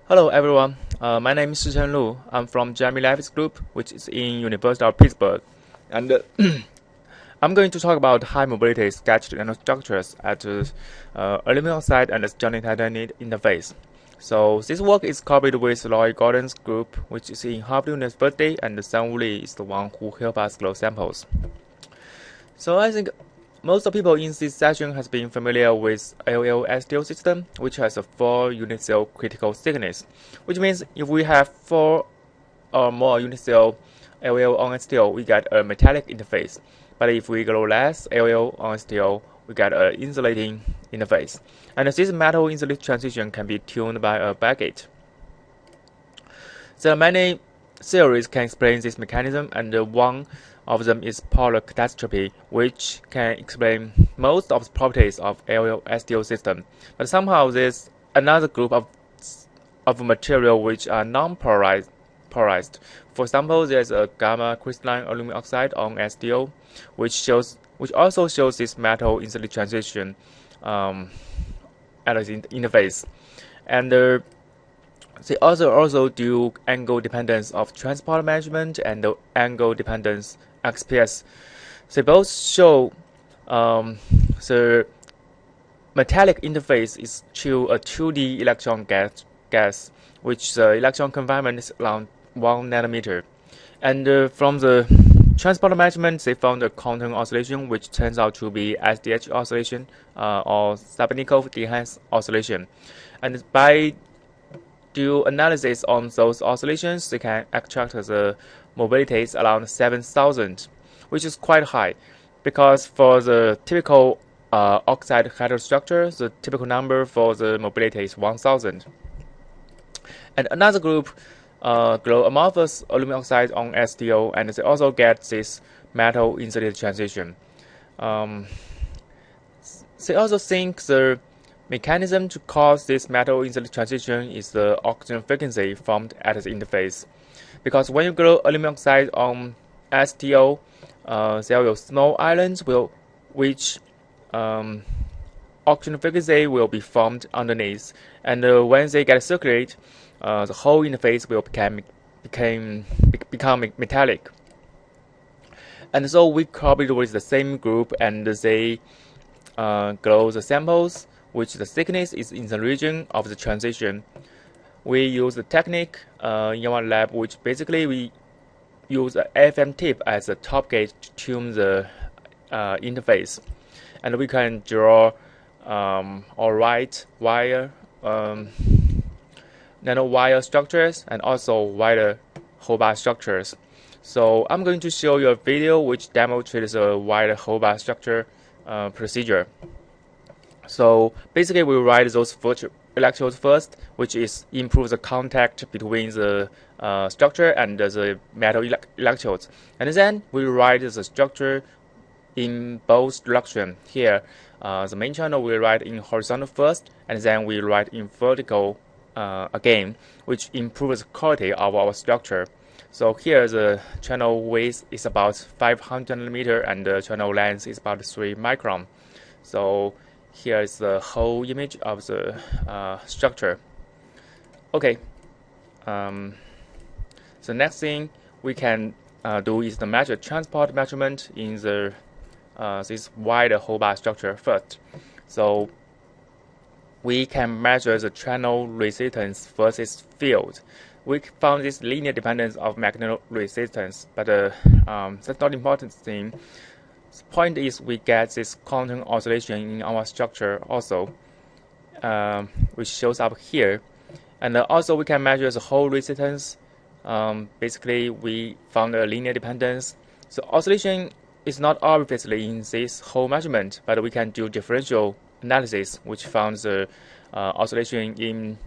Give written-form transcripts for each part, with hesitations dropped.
Hello everyone, my name is Shichen Lu. I'm from Jamie Levis Group, which is in University of Pittsburgh, and I'm going to talk about high mobility sketched nanostructures at aluminum oxide and styrene titanium interface. So this work is copied with Lloyd Gordon's group, which is in Harvard University, and Sang Wu Li is the one who helped us grow samples. So I think most of people in this session has been familiar with AOL STO system, which has a 4 unit cell critical thickness, which means if we have 4 or more unit cell AOL on STO, we get a metallic interface. But if we grow less AOL on STO, we get an insulating interface. And this metal insulate transition can be tuned by a backgate. There are many theories can explain this mechanism, and one of them is polar catastrophe, which can explain most of the properties of AOL STO system. But somehow there's another group of material which are non-polarized. For example, there's a gamma crystalline aluminum oxide on STO, which also shows this metal insulate transition at the interface, and they also do angle dependence of transport management and the angle dependence XPS. They both show the metallic interface is to a 2D electron gas, which the electron confinement is around 1 nanometer. And from the transport management, they found a quantum oscillation, which turns out to be SDH oscillation or Sabanikov Dehaene oscillation. And by do analysis on those oscillations, they can extract the mobilities around 7,000, which is quite high, because for the typical oxide heterostructure, the typical number for the mobility is 1,000. And another group grow amorphous aluminum oxide on STO, and they also get this metal insulated transition. They also think the mechanism to cause this metal insulated transition is the oxygen frequency formed at the interface. Because when you grow aluminum oxide on STO, there will be small islands which oxygen frequency will be formed underneath, and when they get circulate, the whole interface will become metallic. And so we copied with the same group, and they grow the samples, which the thickness is in the region of the transition. We use the technique in our lab, which basically we use a FM tip as a top gauge to tune the interface, and we can draw or write wire nanowire structures and also wider Hobart structures. So I'm going to show you a video which demonstrates a wider Hobart structure procedure. So basically, we write those electrodes first, which is improve the contact between the structure and the metal electrodes, and then we write the structure in both directions. Here, the main channel we write in horizontal first, and then we write in vertical again, which improves the quality of our structure. So here, the channel width is about 500 nanometer, and the channel length is about 3 micron. So here is the whole image of the structure. Okay. The next thing we can do is the measure transport measurement in the this wider Hobart structure first. So we can measure the channel resistance versus field. We found this linear dependence of magnetic resistance, but that's not important thing. The point is we get this quantum oscillation in our structure also, which shows up here. And also we can measure the whole resistance. Basically, we found a linear dependence. So oscillation is not obviously in this whole measurement, but we can do differential analysis, which found the oscillation in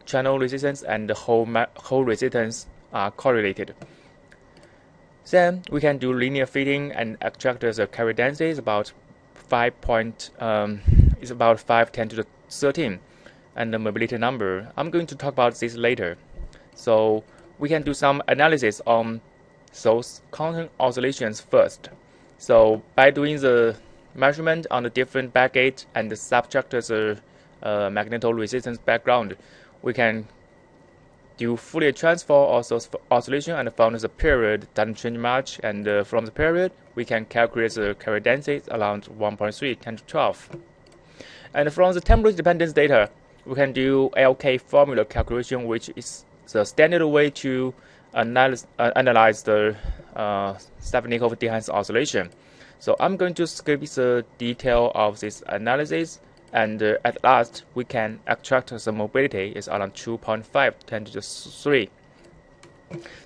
channel resistance and the whole resistance are correlated. Then we can do linear fitting and extract the carrier density is about 510 to the 13, and the mobility number. I'm going to talk about this later. So we can do some analysis on those quantum oscillations first. So by doing the measurement on the different backgate and subtract the magnetoresistance background, we can do Fourier transform also oscillation and found the period doesn't change much, and from the period we can calculate the carrier density around 1.3 10 to 12. And from the temperature dependence data, we can do LK formula calculation, which is the standard way to analyze the Stepnikov-Dehance oscillation. So I'm going to skip the detail of this analysis, and at last we can extract the mobility is around 2.5 10 to the 3.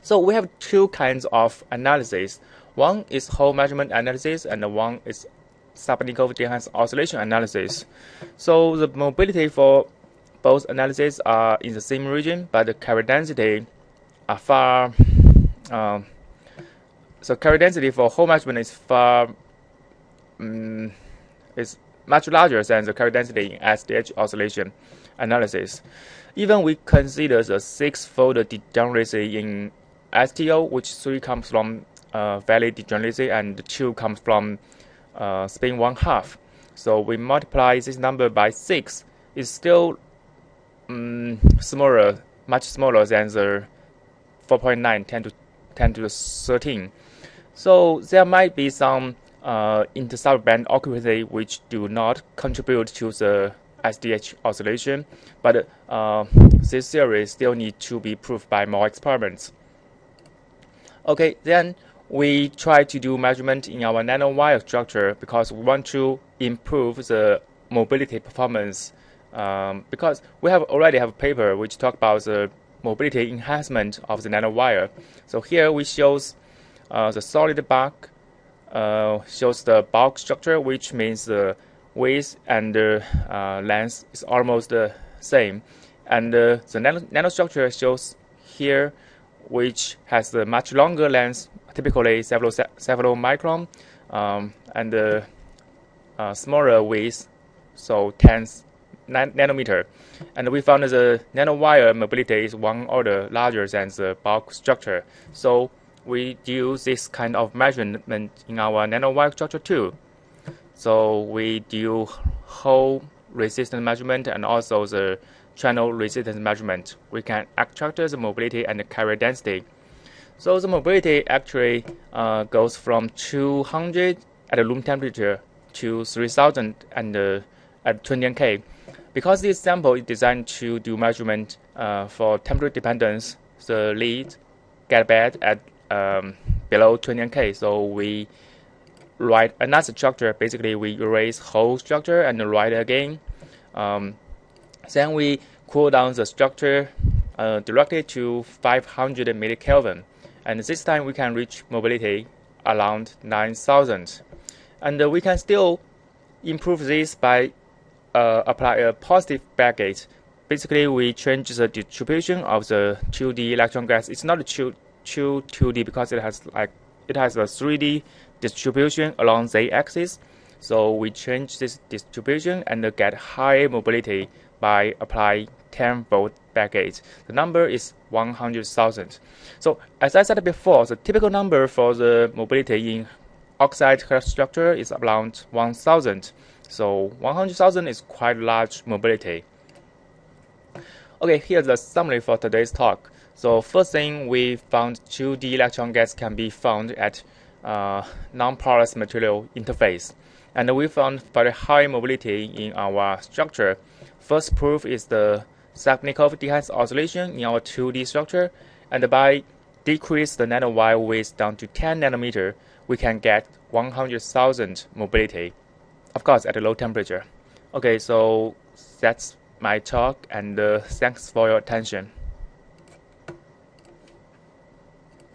So we have two kinds of analysis. One is whole measurement analysis, and one is Stepnikov-Dehance oscillation analysis. So the mobility for both analyses are in the same region, but the carrier density are far. So carrier density for whole measurement is is much larger than the carrier density in SDH oscillation analysis. Even we consider the 6-fold degeneracy in STO, which 3 comes from valley degeneracy and 2 comes from spin 1/2. So we multiply this number by 6. It's still smaller, much smaller than the 4.9 10 to the 13. So there might be some intercept band occupancy which do not contribute to the SDH oscillation, but this theory still needs to be proved by more experiments. Okay, then we try to do measurement in our nanowire structure because we want to improve the mobility performance. Because we already have a paper which talk about the mobility enhancement of the nanowire. So here we shows the solid bulk shows the bulk structure, which means the width and length is almost the same, and the nanostructure shows here, which has the much longer length, typically several micron, and smaller width, so 10 nanometer. And we found the nanowire mobility is 1 order larger than the bulk structure. So we do this kind of measurement in our nanowire structure too. So we do whole resistance measurement and also the channel resistance measurement. We can extract the mobility and the carrier density. So the mobility actually goes from 200 at room temperature to 3000 and at 20 K. Because this sample is designed to do measurement for temperature dependence, the lead get bad at below 20 K. So we write another structure. Basically, we erase whole structure and write again. Then we cool down the structure directly to 500 millikelvin. And this time we can reach mobility around 9000. And we can still improve this by apply a positive backgate. Basically, we change the distribution of the 2D electron gas. It's not a 2D because it has a 3D distribution along the axis. So we change this distribution and get high mobility by applying 10-volt backgate. The number is 100,000. So as I said before, the typical number for the mobility in oxide structure is around 1,000. So 100,000 is quite large mobility. Okay, here's the summary for today's talk. So first thing, we found 2D electron gas can be found at non-porous material interface. And we found very high mobility in our structure. First proof is the Stepnikov-Dehance oscillation in our 2D structure. And by decrease the nanowire width down to 10 nanometer, we can get 100,000 mobility. Of course, at a low temperature. Okay, so that's my talk, and thanks for your attention.